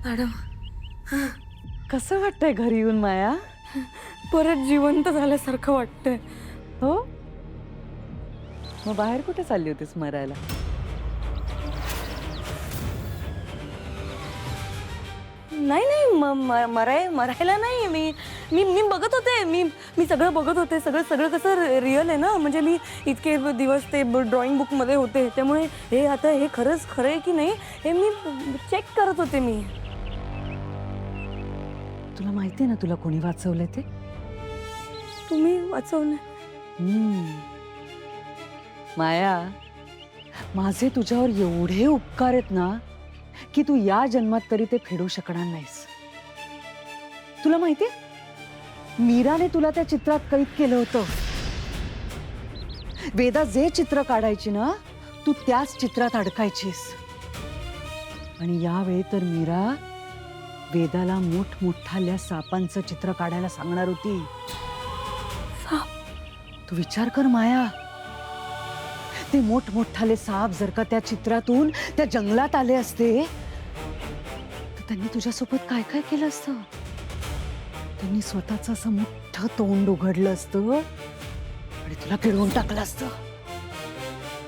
Madam, कसं वाटतंय घरी येऊन माया? परत जिवंत झाल्यासारखं वाटतंय. हो, मग बाहेर कुठे चालली होतीस मरायला? नाही नाही, मरायला नाही. मी मी मी बघत होते. मी सगळं बघत होते. सगळं कसं रिअल आहे ना. म्हणजे मी इतके दिवस ते ड्रॉइंग बुकमध्ये होते, त्यामुळे हे आता हे खरंच खरं आहे की नाही हे मी चेक करत होते. मी तुला माहिती ना तुला कोणी वाचवले ते? तुम्ही वाचवलं. माया, माझे तुझ्यावर एवढे उपकार आहेत ना की तू या जन्मात तरी ते फेडू शकणार नाहीस. तुला माहितीये, मीराने तुला त्या चित्रात कैद केलं होतं. वेदा जे चित्र काढायची ना, तू त्याच चित्रात अडकायचीस. आणि यावेळी तर मीरा वेदाला मोठमोठाल्या सापांचं चित्र काढायला सांगणार होती. तू विचार कर माया, ते मोठमोठाले साप जर का त्या चित्रातून त्या जंगलात आले असते तर त्यांनी तुझ्यासोबत काय काय केलं असतं. त्यांनी स्वतःचं असं मोठं तोंड उघडलं असतं आणि तुला गिळवून टाकलं असतं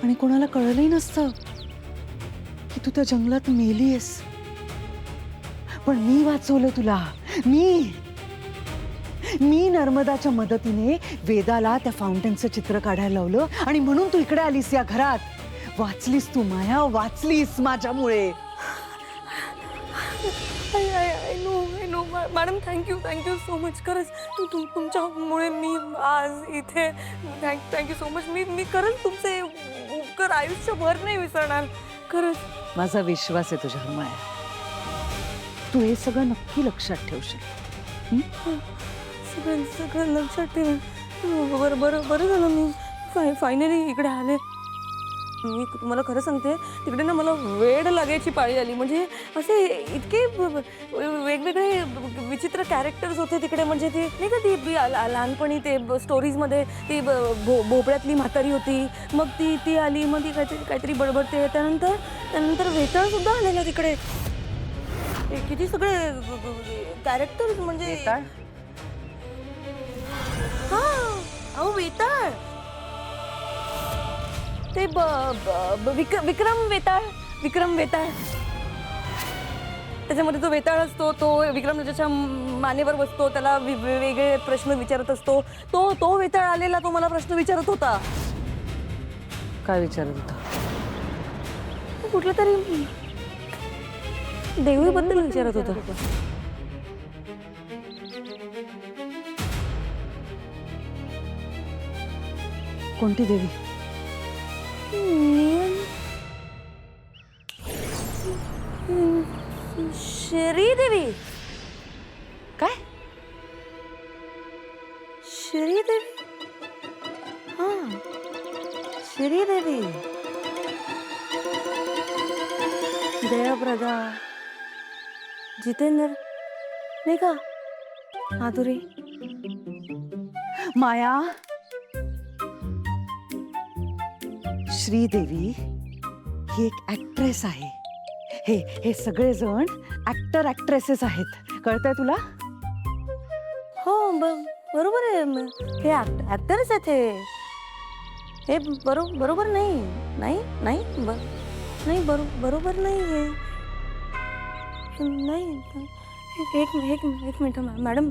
आणि कोणाला कळलंही नसतं की तू त्या जंगलात मेलीयस. पण मी वाचवलं तुला. मी नर्मदाच्या मदतीने वेदाला त्या फाउंटेनचं चित्र काढायला लावलं आणि म्हणून तू इकडे आलीस या घरात. वाचलीस तू माया, वाचलीस माझ्यामुळे. I know madam, thank you so much. खरंच तुमच्यामुळे मी आज इथे. Thank you so much. मी खरंच तुमचे उपकार आयुष्यभर नाही विसरणार. खरंच माझा विश्वास आहे तुझ्यावर माया. तू हे सगळं नक्की लक्षात ठेवशील. सगळं लक्षात ठेवा. बरं झालं मी फायनली इकडे आले. मी तुम्हाला खरं सांगते, तिकडे ना मला वेड लागायची पाळी आली. म्हणजे असे इतके वेगवेगळे विचित्र कॅरेक्टर्स होते तिकडे. म्हणजे ते नाही का, ती लहानपणी ते स्टोरीजमध्ये ती भोपळ्यातली म्हातारी होती, मग ती आली, मग ती काहीतरी बडबडते. त्यानंतर वेताळ सुद्धा आलेला तिकडे. किती सगळे कॅरेक्टर्स. म्हणजे हा, अहो वेताळ, ते विक्रम वेताळ. त्याच्यामध्ये तो वेताळ असतो, तो विक्रम त्याच्या मानेवर बसतो, त्याला वेगवेगळे प्रश्न विचारत असतो. तो वेताळ आलेला, तो मला प्रश्न विचारत होता. काय विचारत होता? कुठलं तरी देवीबद्दल विचारत होता. कोणती देवी? श्रीदेवी. काय? श्रीदेवी? हा, श्रीदेवी. जयप्रदा, जितेंद्र, नाही का, माधुरी. माया, श्रीदेवी ही एक ऍक्ट्रेस आहे. हे सगळेजण ऍक्टर ऍक्ट्रेसेस आहेत. कळतंय तुला? हो, बरोबर आहे. हे ऍक्टरच आहेत. हे बरोबर नाही. बरोबर नाही हे. नाही. एक मिनिट मॅडम,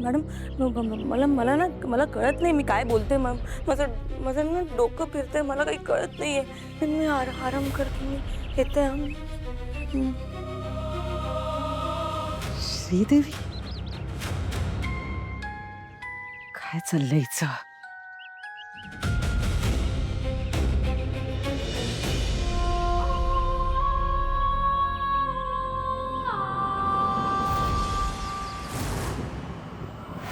मला कळत नाही मी काय बोलते. माझं ना डोकं फिरतंय, मला काही कळत नाहीये. मी आराम करते. मी येते. श्रीदेवी, काय चाललंय हिचं?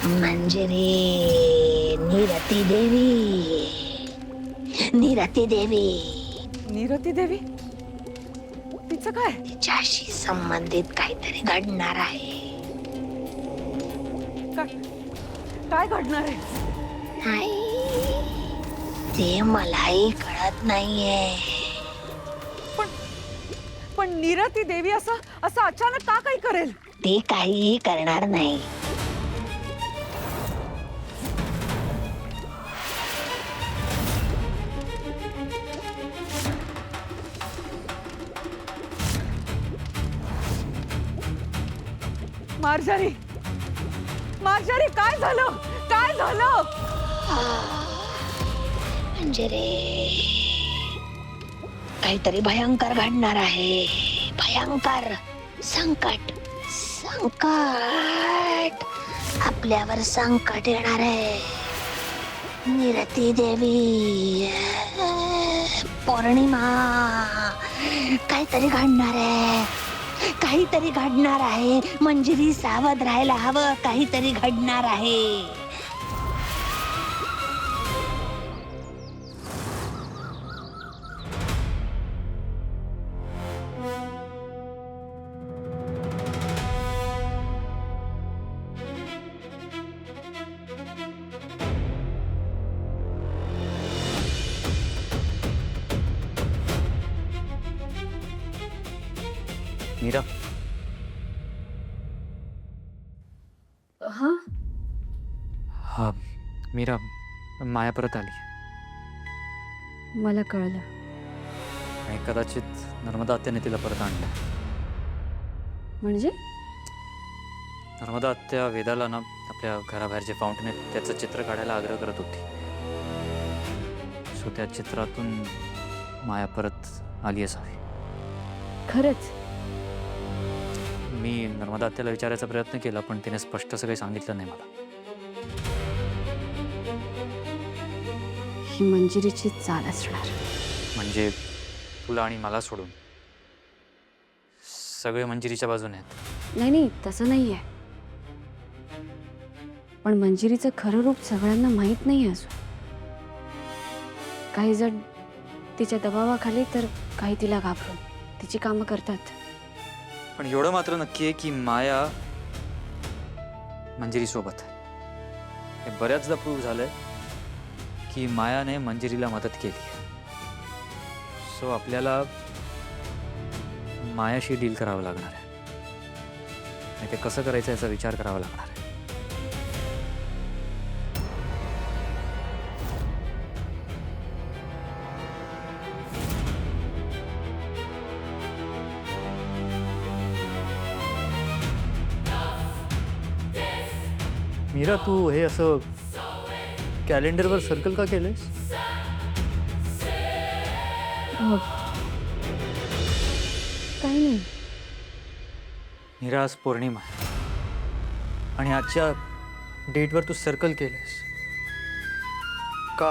म्हणजे रे निरती देवी. निरती देवी? तिचं काय? तिच्याशी संबंधित काहीतरी घडणार आहे. काय घडणार आहे? नाही, ते मलाही कळत नाहीये. पण नीरती देवी असं असं अचानक का काही करेल? ती काहीही करणार नाही. मार्जारी, मार्जारी काय झालं? काय झालं? म्हणजे रे काहीतरी भयंकर घडणार आहे. भयंकर संकट. संकट आपल्यावर संकट येणार आहे. निरती देवी, पौर्णिमा, काहीतरी घडणार आहे. काहीतरी घडणार आहे. मंजिरी सावध राहायला हवं. काहीतरी घडणार आहे. मीरा, हां हा मीरा, माया परत आली मला कळलं. आणि कदाचित नर्मदा आत्याने तिला परत आणलं. म्हणजे नर्मदा आत्या वेदाला ना आपल्या घराबाहेर जे फाउंटन आहे त्याचं चित्र काढायला आग्रह करत होती. सो त्या चित्रातून माया परत आली असावी. खरंच? मी नर्मदा आत्याला विचारायचा प्रयत्न केला पण तिने स्पष्ट असं काही सांगितलं नाही मला. ही मंजिरीची चाल असणार. म्हणजे तुला आणि मला सोडून सगळे मंजिरीच्या बाजूने आहेत. नाही नाही, तसं नाही आहे. पण मंजिरीचं खरं रूप सगळ्यांना माहीत नाही अजून. काही जण तिच्या दबावाखाली तर काही तिला घाबरून तिची कामं करतात. पण एवढं मात्र नक्की आहे की माया मंजिरी सोबत आहे. हे बऱ्याचदा प्रूव्ह झालंय की मायाने मंजिरीला मदत केली. सो आपल्याला मायाशी डील करावं लागणार आहे. आणि ते कसं करायचं याचा विचार करावा लागणार आहे. मीरा, तू हे असं कॅलेंडरवर सर्कल का केलंयस? काही नाही. मीरा, आज पौर्णिमा आहे आणि आजच्या डेटवर तू सर्कल केलंयस का?